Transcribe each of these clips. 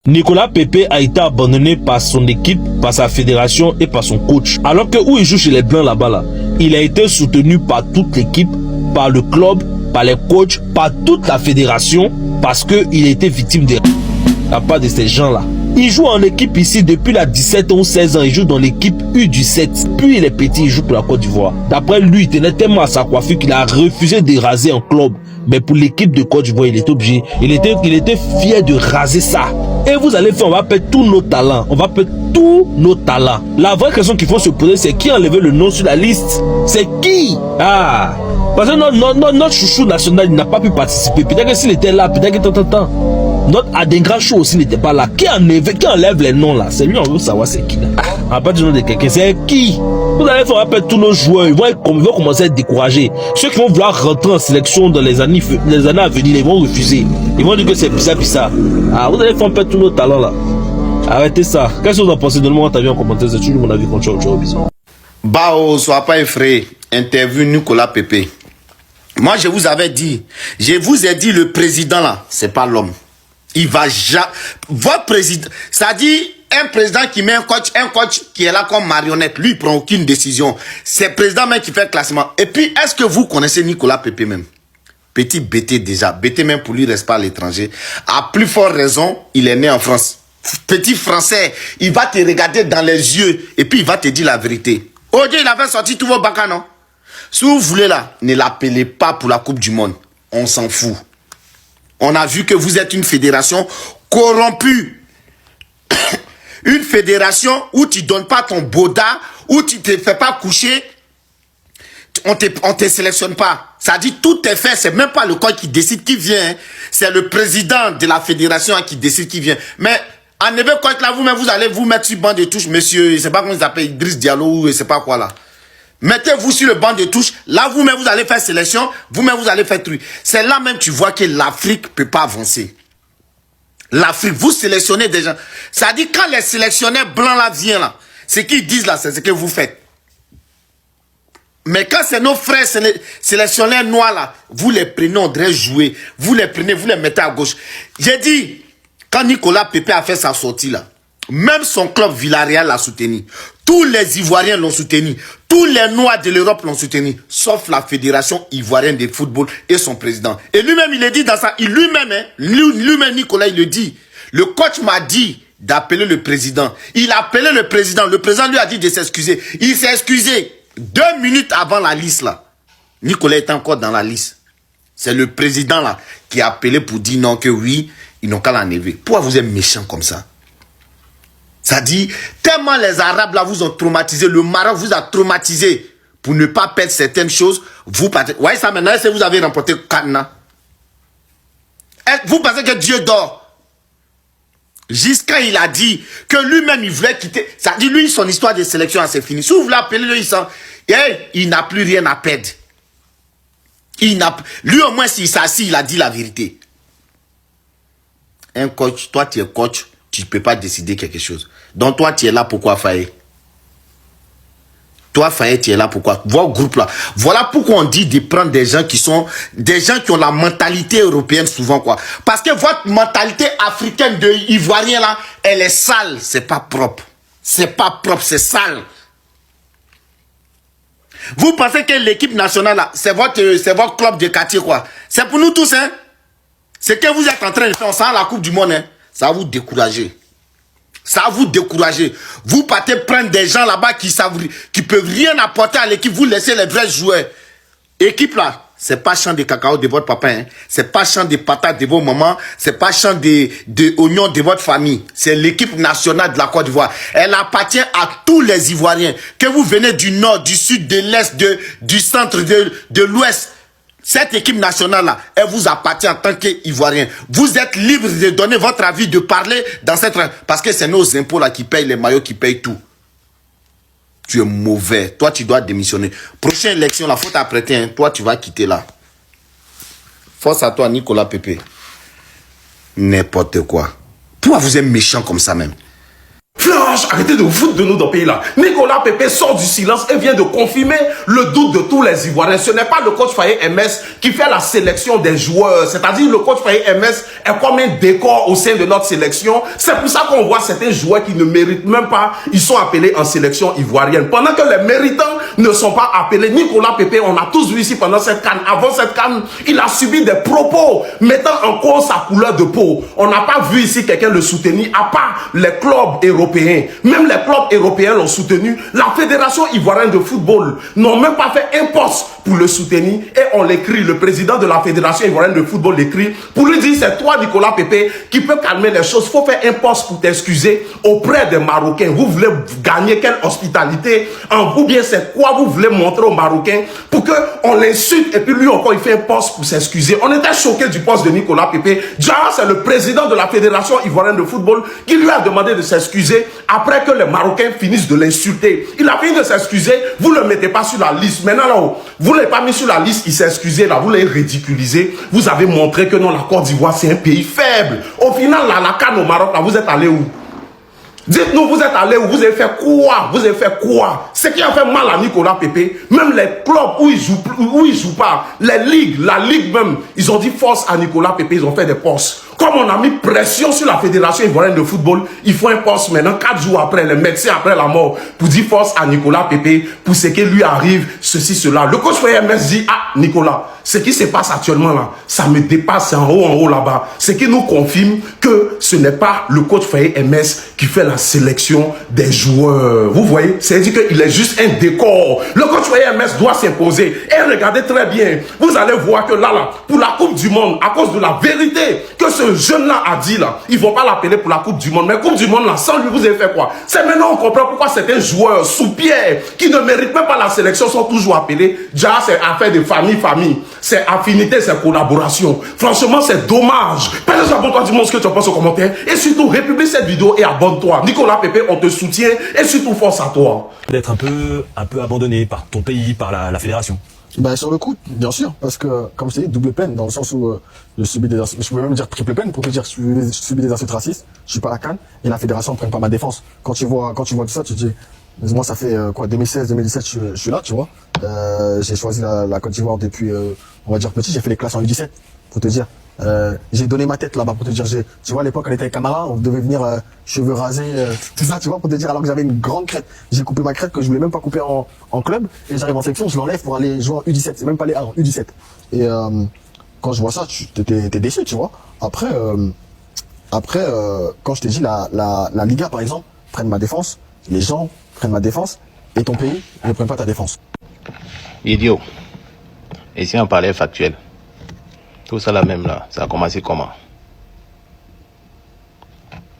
Nicolas Pepe a été abandonné par son équipe, par sa fédération et par son coach. Alors que où il joue chez les Blancs là-bas, là, il a été soutenu par toute l'équipe, par le club, par les coachs, par toute la fédération, parce qu'il a été victime de la part de ces gens-là. Il joue en équipe ici depuis la 17 ou 16 ans. Il joue dans l'équipe U17. Puis il est petit, il joue pour la Côte d'Ivoire. D'après lui, il tenait tellement à sa coiffure qu'il a refusé de raser un club. Mais pour l'équipe de Côte d'Ivoire, il était obligé. Il était fier de raser ça. Et vous allez faire, on va perdre tous nos talents. On va perdre tous nos talents. La vraie question qu'il faut se poser, c'est qui a enlevé le nom sur la liste? C'est qui? Ah! Parce que notre chouchou national, il n'a pas pu participer. Peut-être que s'il était là, peut-être que notre Adengra Show aussi n'était pas là. Qui enlève les noms là? C'est lui, on veut savoir c'est qui là. On va pas dire le nom de quelqu'un, c'est qui? Vous allez faire appel tous nos joueurs, ils vont commencer à être découragés. Ceux qui vont vouloir rentrer en sélection dans les années à venir, ils vont refuser. Ils vont dire que c'est bizarre. Ah, vous allez faire appel tous nos talents là. Arrêtez ça. Qu'est-ce que vous en pensez? Donnez-moi votre avis en commentaire, c'est toujours mon avis contre bisous. Bao, sois pas effrayé. Interview Nicolas Pepe. Moi, je vous ai dit, le président là, c'est pas l'homme. Il va jamais. Votre président, ça dit un président qui met un coach qui est là comme marionnette, lui il prend aucune décision. C'est le président même qui fait le classement. Et puis, est-ce que vous connaissez Nicolas Pepe même? Petit BT déjà. BT même pour lui reste pas à l'étranger. À plus forte raison, il est né en France. Petit français, il va te regarder dans les yeux et puis il va te dire la vérité. Oh Dieu, il avait sorti tous vos bacans, non? Si vous voulez là, ne l'appelez pas pour la Coupe du Monde. On s'en fout. On a vu que vous êtes une fédération corrompue. Une fédération où tu ne donnes pas ton boda, où tu ne te fais pas coucher. On te sélectionne pas. Ça dit tout est fait. C'est même pas le coach qui décide qui vient. Hein. C'est le président de la fédération qui décide qui vient. Mais enlevez coach là, vous-même, vous allez vous mettre sur le banc de touche, monsieur, je sais pas comment il s'appelle, Idriss Diallo ou je sais pas quoi là. Mettez-vous sur le banc de touche. Là, vous-même, vous allez faire sélection. Vous-même, vous allez faire truc. C'est là même tu vois que l'Afrique ne peut pas avancer. L'Afrique, vous sélectionnez des gens. Ça dit quand les sélectionneurs blancs là viennent là, ce qu'ils disent là, c'est ce que vous faites. Mais quand c'est nos frères sélectionneurs noirs là, vous les prenez, on devrait jouer. Vous les prenez, vous les mettez à gauche. J'ai dit, quand Nicolas Pepe a fait sa sortie là, même son club Villarreal l'a soutenu. Tous les Ivoiriens l'ont soutenu. Tous les Noirs de l'Europe l'ont soutenu. Sauf la Fédération Ivoirienne de football et son président. Et lui-même, il est dit dans ça. Lui-même, Nicolas, il le dit. Le coach m'a dit d'appeler le président. Il a appelé le président. Le président lui a dit de s'excuser. Il s'est excusé 2 minutes avant la liste là. Nicolas est encore dans la liste. C'est le président là qui a appelé pour dire non, que oui, ils n'ont qu'à l'enlever. Pourquoi vous êtes méchant comme ça? Ça dit, tellement les Arabes là vous ont traumatisé, le Maroc vous a traumatisé pour ne pas perdre certaines choses. Vous partez. Voyez ça maintenant, est-ce que vous avez remporté Cana? Vous pensez que Dieu dort? Jusqu'à il a dit que lui-même il voulait quitter. Ça dit, lui, son histoire de sélection c'est fini. Si vous voulez appeler lui, il n'a plus rien à perdre. Lui au moins s'il s'assit, il a dit la vérité. Un coach, toi tu es coach. Tu ne peux pas décider quelque chose. Donc toi, tu es là pourquoi, Faye? Toi, Faye, tu es là pourquoi? Votre groupe là. Voilà pourquoi on dit de prendre des gens qui ont la mentalité européenne souvent, quoi. Parce que votre mentalité africaine de Ivoirien là, elle est sale. C'est pas propre. C'est pas propre, c'est sale. Vous pensez que l'équipe nationale là, c'est votre club de quartier, quoi. C'est pour nous tous, hein. C'est que vous êtes en train de faire, on sent la Coupe du Monde, hein. Ça va vous décourager. Ça va vous décourager. Vous partez prendre des gens là-bas qui peuvent rien apporter à l'équipe. Vous laissez les vrais joueurs. Équipe là, c'est pas champ de cacao de votre papa. Hein. C'est pas champ de patates de vos mamans. C'est pas champ de oignons de votre famille. C'est l'équipe nationale de la Côte d'Ivoire. Elle appartient à tous les Ivoiriens. Que vous venez du nord, du sud, de l'est, du centre, de l'ouest. Cette équipe nationale-là, elle vous appartient en tant qu'Ivoirien. Vous êtes libre de donner votre avis, de parler dans cette... Parce que c'est nos impôts-là qui payent les maillots, qui payent tout. Tu es mauvais. Toi, tu dois démissionner. Prochaine élection, la faute apprêter. Hein. Toi, tu vas quitter là. Force à toi, Nicolas Pepe. N'importe quoi. Pourquoi vous êtes méchant comme ça même? Franchement, arrêtez de vous foutre de nous dans le pays là. Nicolas Pepe sort du silence et vient de confirmer le doute de tous les Ivoiriens. Ce n'est pas le coach Faye MS qui fait la sélection des joueurs. C'est-à-dire le coach Faye MS est comme un décor au sein de notre sélection. C'est pour ça qu'on voit certains joueurs qui ne méritent même pas. Ils sont appelés en sélection ivoirienne. Pendant que les méritants ne sont pas appelés. Nicolas Pepe, on a tous vu ici pendant cette CAN. Avant cette CAN, il a subi des propos mettant en cause sa couleur de peau. On n'a pas vu ici quelqu'un le soutenir, à part les clubs européens. Même les clubs européens l'ont soutenu. La Fédération ivoirienne de football n'ont même pas fait un poste pour le soutenir. Et on l'écrit, le président de la Fédération ivoirienne de football l'écrit pour lui dire, c'est toi Nicolas Pepe qui peut calmer les choses. Il faut faire un poste pour t'excuser auprès des Marocains. Vous voulez gagner quelle hospitalité ou bien c'est quoi vous voulez montrer aux Marocains pour qu'on l'insulte et puis lui encore il fait un poste pour s'excuser. On était choqués du poste de Nicolas Pepe. Déjà c'est le président de la Fédération ivoirienne de football qui lui a demandé de s'excuser après que les Marocains finissent de l'insulter. Il a fini de s'excuser, vous ne le mettez pas sur la liste. Maintenant là, vous ne l'avez pas mis sur la liste, il s'est excusé là, vous l'avez ridiculisé. Vous avez montré que non, la Côte d'Ivoire c'est un pays faible. Au final là, la CAN au Maroc là, vous êtes allé où? Dites-nous, vous êtes allé où? Vous avez fait quoi? Vous avez fait quoi? Ce qui a fait mal à Nicolas Pepe, même les clubs où il joue pas, les ligues, la ligue même, ils ont dit force à Nicolas Pepe, ils ont fait des postes. Comme on a mis pression sur la Fédération ivoirienne de football, il faut un poste maintenant, 4 jours après, les médecins après la mort, pour dire force à Nicolas Pepe, pour ce qui lui arrive, ceci, cela. Le coach FMS dit, ah, Nicolas, ce qui se passe actuellement là, ça me dépasse en haut là-bas. Ce qui nous confirme que ce n'est pas le coach Faye MS qui fait la sélection des joueurs. Vous voyez, c'est-à-dire qu'il est juste un décor. Le coach Faye MS doit s'imposer. Et regardez très bien, vous allez voir que là, pour la Coupe du Monde, à cause de la vérité que ce jeune-là a dit là, ils ne vont pas l'appeler pour la Coupe du Monde. Mais Coupe du Monde là, sans lui, vous avez fait quoi? C'est maintenant on comprend pourquoi certains joueurs sous pierre qui ne méritent même pas la sélection sont toujours appelés. Déjà, c'est affaire de famille. C'est affinité, c'est collaboration. Franchement, c'est dommage. Partage abonne-toi, dis-moi ce que tu en penses au commentaire. Et surtout, republie cette vidéo et abonne-toi. Nicolas Pepe, on te soutient. Et surtout, force à toi. D'être un peu abandonné par ton pays, par la fédération. Ben, sur le coup, bien sûr, parce que, comme je t'ai dit, double peine, dans le sens où je subis des insultes, je pouvais même dire triple peine pour te dire je subis des insultes racistes, je suis pas à la CAN, et la fédération ne prenne pas ma défense. Quand tu vois tout ça, tu te dis, moi ça fait quoi, 2016, 2017, je suis là, tu vois. J'ai choisi la Côte d'Ivoire depuis, on va dire petit, j'ai fait les classes en U17, pour te dire. J'ai donné ma tête là-bas pour te dire, tu vois, à l'époque, on était avec Camara, on devait venir cheveux rasés, tout ça, tu vois, pour te dire, alors que j'avais une grande crête. J'ai coupé ma crête que je voulais même pas couper en club, et j'arrive en section, je l'enlève pour aller jouer en U17, c'est même pas aller en U17. Et quand je vois ça, t'es déçu, tu vois. Après, quand je t'ai dit, la Liga, par exemple, prenne ma défense, les gens prennent ma défense, et ton pays ne prenne pas ta défense. Idiot. Et si on parlait factuel? Tout ça là même là, ça a commencé comment?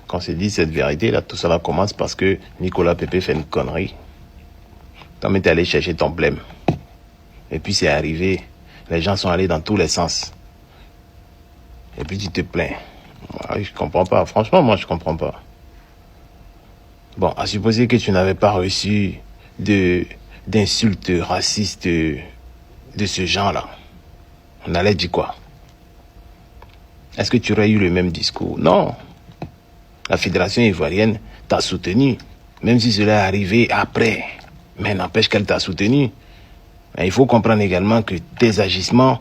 Quand on s'est dit cette vérité là, tout ça là commence parce que Nicolas Pepe fait une connerie. Toi-même t'es allé chercher ton blême. Et puis c'est arrivé, les gens sont allés dans tous les sens. Et puis tu te plains. Moi, je comprends pas, franchement moi je comprends pas. Bon, à supposer que tu n'avais pas reçu d'insultes racistes de ce genre là. On allait dire quoi? Est-ce que tu aurais eu le même discours? Non. La fédération ivoirienne t'a soutenu, même si cela est arrivé après. Mais n'empêche qu'elle t'a soutenu. Mais il faut comprendre également que tes agissements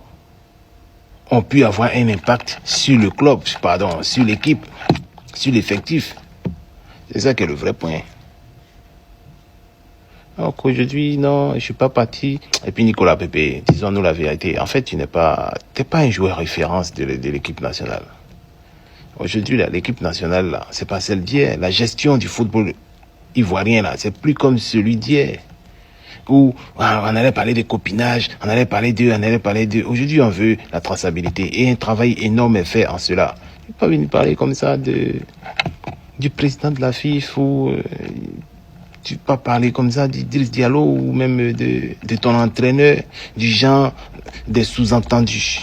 ont pu avoir un impact sur le club, pardon, sur l'équipe, sur l'effectif. C'est ça qui est le vrai point. Donc aujourd'hui, non, je suis pas parti. Et puis Nicolas Pepe, disons-nous la vérité. En fait, t'es pas un joueur référence de l'équipe nationale. Aujourd'hui, l'équipe nationale, là, c'est pas celle d'hier. La gestion du football ivoirien, là, c'est plus comme celui d'hier. Où on allait parler de copinage, on allait parler d'eux. Aujourd'hui, on veut la traçabilité. Et un travail énorme est fait en cela. Je ne peux pas venir parler comme ça du président de la FIFA ou... tu peux pas parler comme ça d'Idriss Diallo ou même de ton entraîneur, du genre des sous-entendus.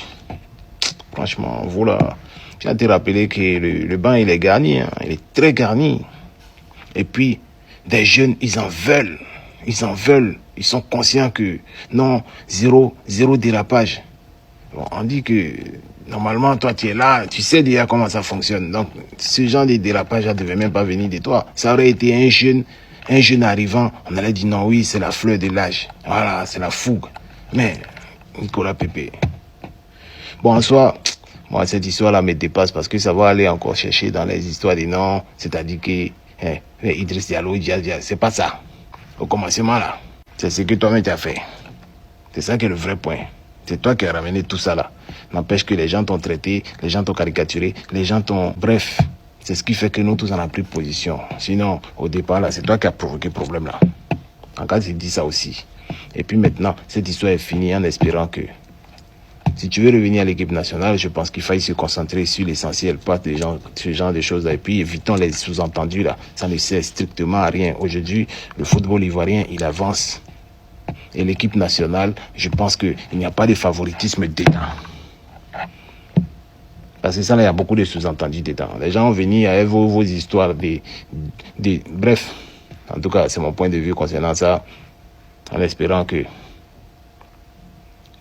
Franchement, voilà. Je viens te rappeler que le banc, il est garni, hein. Il est très garni. Et puis, des jeunes, ils en veulent. Ils sont conscients que non, zéro dérapage. Bon, on dit que Normalement, toi, tu es là, tu sais déjà comment ça fonctionne. Donc, ce genre de dérapage ne devait même pas venir de toi. Ça aurait été un jeune arrivant, on allait dire non, oui, c'est la fleur de l'âge. Voilà, c'est la fougue. Mais, Nicolas Pepe. Bon, en soi, moi, cette histoire-là me dépasse parce que ça va aller encore chercher dans les histoires des noms. C'est-à-dire que Idriss Diallo, c'est pas ça. Au commencement, là, c'est ce que toi-même tu as fait. C'est ça qui est le vrai point. C'est toi qui as ramené tout ça là. N'empêche que les gens t'ont traité, les gens t'ont caricaturé, les gens t'ont... Bref, c'est ce qui fait que nous tous on a pris position. Sinon, au départ là, c'est toi qui as provoqué le problème là. En cas, tu dis ça aussi. Et puis maintenant, cette histoire est finie en espérant que... Si tu veux revenir à l'équipe nationale, je pense qu'il faille se concentrer sur l'essentiel, pas ce genre de choses là. Et puis évitons les sous-entendus là. Ça ne sert strictement à rien. Aujourd'hui, le football ivoirien, il avance. Et l'équipe nationale, je pense qu'il n'y a pas de favoritisme dedans. Parce que ça, là, il y a beaucoup de sous-entendus dedans. Les gens vont venir avec vos histoires Bref, en tout cas, c'est mon point de vue concernant ça. En espérant que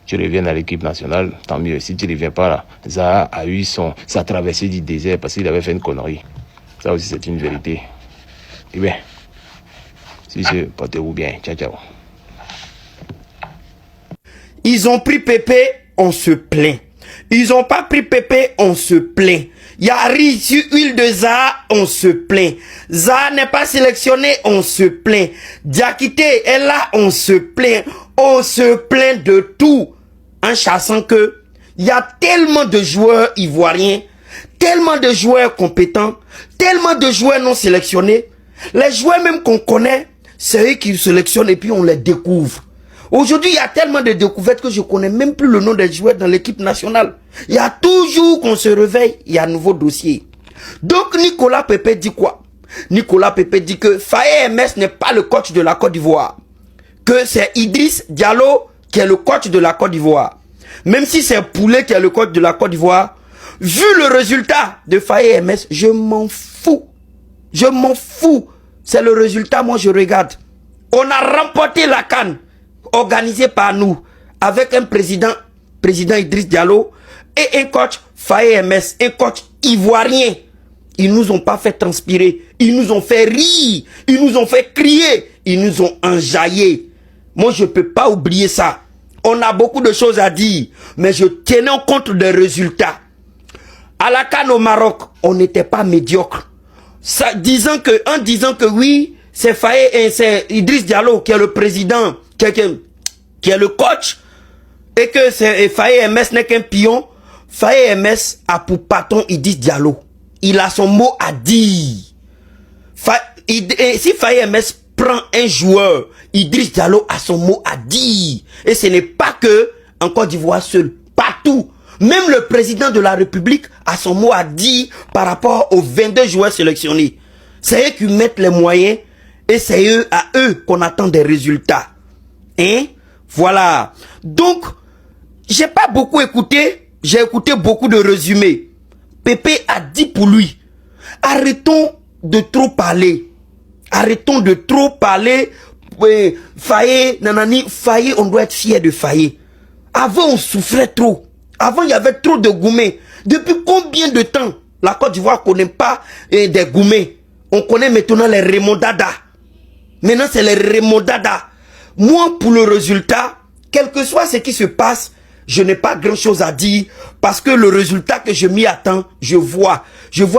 tu reviennes à l'équipe nationale, tant mieux. Si tu ne reviens pas là, Zaha a eu sa traversée du désert parce qu'il avait fait une connerie. Ça aussi, c'est une vérité. Eh bien, si c'est, portez-vous bien. Ciao, ciao. Ils ont pris Pépé, on se plaint. Ils ont pas pris Pépé, on se plaint. Il y a riz sur huile de Zaha, on se plaint. Zaha n'est pas sélectionné, on se plaint. Diakité est là, on se plaint. On se plaint de tout. En chassant que il y a tellement de joueurs ivoiriens, tellement de joueurs compétents, tellement de joueurs non sélectionnés. Les joueurs même qu'on connaît, c'est eux qui sélectionnent et puis on les découvre. Aujourd'hui, il y a tellement de découvertes que je connais même plus le nom des joueurs dans l'équipe nationale. Il y a toujours qu'on se réveille, il y a un nouveau dossier. Donc Nicolas Pepe dit quoi? Nicolas Pepe dit que Faye MS n'est pas le coach de la Côte d'Ivoire. Que c'est Idriss Diallo qui est le coach de la Côte d'Ivoire. Même si c'est Poulet qui est le coach de la Côte d'Ivoire, vu le résultat de Faye MS, je m'en fous. Je m'en fous. C'est le résultat, moi je regarde. On a remporté la CAN organisée par nous avec un président Idriss Diallo et un coach Faye MS, un coach ivoirien. Ils nous ont pas fait transpirer, ils nous ont fait rire, ils nous ont fait crier, ils nous ont enjaillé. Moi, je peux pas oublier ça. On a beaucoup de choses à dire, mais je tenais compte des résultats. À la CAN au Maroc, on n'était pas médiocre. En disant que oui, c'est Idriss Diallo qui est le président, qui est le coach, et que Faye MS n'est qu'un pion. Faye MS a pour patron Idriss Diallo. Il a son mot à dire. Si Faye MS prend un joueur, Idriss Diallo a son mot à dire. Et ce n'est pas que en Côte d'Ivoire seul, partout. Même le président de la République a son mot à dire par rapport aux 22 joueurs sélectionnés. C'est eux qui mettent les moyens et c'est à eux qu'on attend des résultats. Hein? Voilà. Donc, j'ai pas beaucoup écouté, j'ai écouté beaucoup de résumés. Pépé a dit pour lui, arrêtons de trop parler. Arrêtons de trop parler. Faye, nanani, Faye, on doit être fier de Faye. Avant, on souffrait trop. Avant, il y avait trop de gourmets. Depuis combien de temps la Côte d'Ivoire ne connaît pas des gourmets? On connaît maintenant les remondadas. Maintenant, c'est les remondadas. Moi, pour le résultat, quel que soit ce qui se passe, je n'ai pas grand chose à dire parce que le résultat que je m'y attends, je vois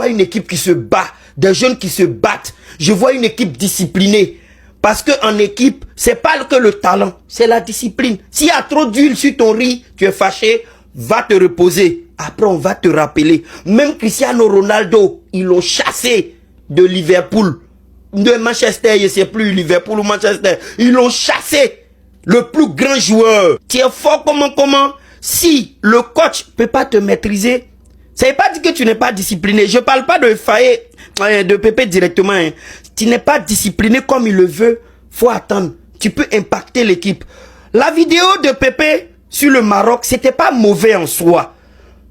une équipe qui se bat, des jeunes qui se battent. Je vois une équipe disciplinée. Parce que en équipe, c'est pas que le talent, c'est la discipline. S'il y a trop d'huile sur ton riz, tu es fâché, va te reposer. Après, on va te rappeler. Même Cristiano Ronaldo, ils l'ont chassé de Liverpool. De Manchester, je ne sais plus, Liverpool ou Manchester. Ils l'ont chassé. Le plus grand joueur. Tu es fort comment? Si le coach peut pas te maîtriser, ça ne veut pas dire que tu n'es pas discipliné. Je parle pas de Faye, de Pépé directement. Hein. Tu n'es pas discipliné comme il le veut. Faut attendre. Tu peux impacter l'équipe. La vidéo de Pépé sur le Maroc, c'était pas mauvais en soi.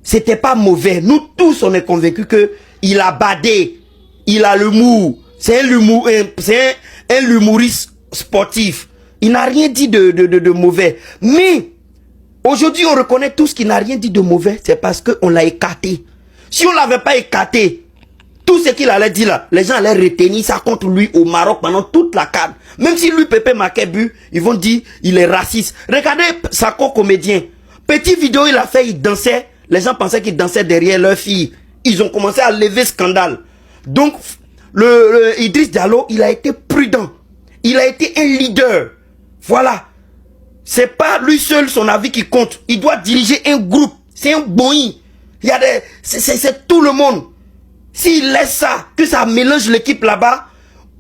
C'était pas mauvais. Nous tous, on est convaincus que il a badé. Il a l'humour. C'est un humoriste sportif. Il n'a rien dit de mauvais. Mais Aujourd'hui, on reconnaît tout ce qui n'a rien dit de mauvais. C'est parce qu'on l'a écarté. Si on ne l'avait pas écarté, tout ce qu'il allait dire là, les gens allaient retenir ça contre lui au Maroc pendant toute la CAN. Même si lui, Pépé marquait but, ils vont dire il est raciste. Regardez Sako comédien. Petite vidéo, il a fait, il dansait. Les gens pensaient qu'il dansait derrière leur fille. Ils ont commencé à lever scandale. Donc, le Idriss Diallo, il a été prudent. Il a été un leader. Voilà. C'est pas lui seul son avis qui compte. Il doit diriger un groupe. C'est un boing. Il y a des, c'est tout le monde. S'il laisse ça, que ça mélange l'équipe là-bas,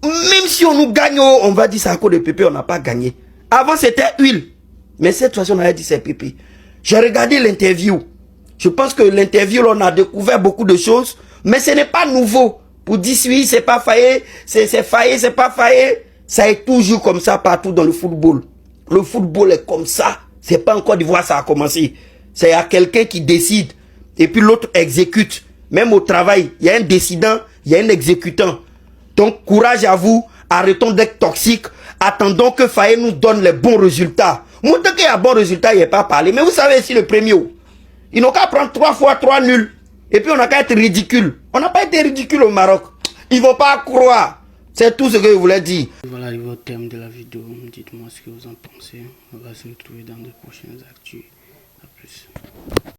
même si on nous gagne, on va dire c'est à cause de Pépé, on n'a pas gagné. Avant c'était huile. Mais cette fois-ci, on avait dit c'est Pépé. J'ai regardé l'interview. Je pense que l'interview, on a découvert beaucoup de choses. Mais ce n'est pas nouveau. Pour dire oui, c'est pas faillé, c'est faillé, c'est pas faillé. Ça est toujours comme ça partout dans le football. Le football est comme ça. C'est pas en Côte d'Ivoire ça a commencé. C'est à quelqu'un qui décide. Et puis l'autre exécute. Même au travail, il y a un décidant, il y a un exécutant. Donc courage à vous. Arrêtons d'être toxiques. Attendons que Faye nous donne les bons résultats. Moi, tant qu'il y a bon résultat, il n'y a pas parlé. Mais vous savez, si le premier, ils n'ont qu'à prendre 3 fois 3 nuls. Et puis on n'a qu'à être ridicule. On n'a pas été ridicule au Maroc. Ils ne vont pas croire. C'est tout ce que je voulais dire. Voilà, arrivé au terme de la vidéo. Dites-moi ce que vous en pensez. On va se retrouver dans de prochaines actus. A plus.